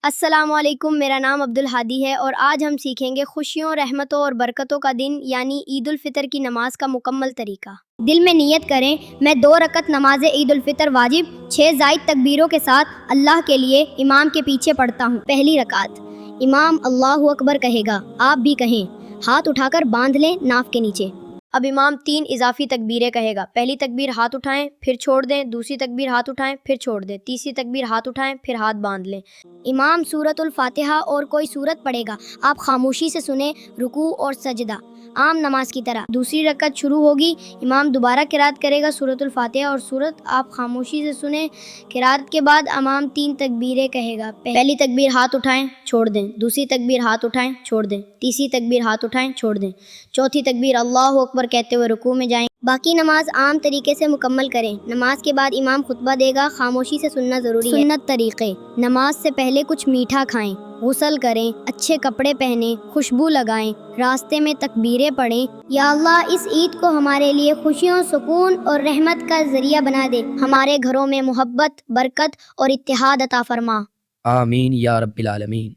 السلام علیکم، میرا نام عبدالہادی ہے اور آج ہم سیکھیں گے خوشیوں، رحمتوں اور برکتوں کا دن یعنی عید الفطر کی نماز کا مکمل طریقہ۔ دل میں نیت کریں، میں 2 رکعت نماز عید الفطر واجب 6 زائد تکبیروں کے ساتھ اللہ کے لیے امام کے پیچھے پڑھتا ہوں۔ پہلی رکعت، امام اللہ اکبر کہے گا، آپ بھی کہیں، ہاتھ اٹھا کر باندھ لیں ناف کے نیچے۔ اب امام 3 اضافی تکبیریں کہے گا۔ پہلی تکبیر ہاتھ اٹھائیں پھر چھوڑ دیں، دوسری تکبیر ہاتھ اٹھائیں پھر چھوڑ دیں، تیسری تکبیر ہاتھ اٹھائیں پھر ہاتھ باندھ لیں۔ امام سورۃ الفاتحہ اور کوئی سورت پڑھے گا، آپ خاموشی سے سنیں، رکوع اور سجدہ عام نماز کی طرح۔ دوسری رکعت شروع ہوگی، امام دوبارہ قرات کرے گا سورۃ الفاتحہ اور سورت، آپ خاموشی سے سنیں۔ قرات کے بعد امام 3 تکبیریں کہے گا۔ پہلی تکبیر ہاتھ اٹھائیں چھوڑ دیں، دوسری تکبیر ہاتھ اٹھائیں چھوڑ دیں، تیسری تکبیر ہاتھ اٹھائیں چھوڑ دیں، چوتھی تکبیر اللہ اکبر کہتے ہوئے رکوع میں جائیں۔ باقی نماز عام طریقے سے مکمل کریں۔ نماز کے بعد امام خطبہ دے گا، خاموشی سے سننا ضروری ہے۔ سنت طریقے: نماز سے پہلے کچھ میٹھا کھائیں، غسل کریں، اچھے کپڑے پہنیں، خوشبو لگائیں، راستے میں تکبیریں پڑھیں۔ یا اللہ اس عید کو ہمارے لیے خوشیوں، سکون اور رحمت کا ذریعہ بنا دے، ہمارے گھروں میں محبت، برکت اور اتحاد عطا فرما۔ آمین یا رب العالمین۔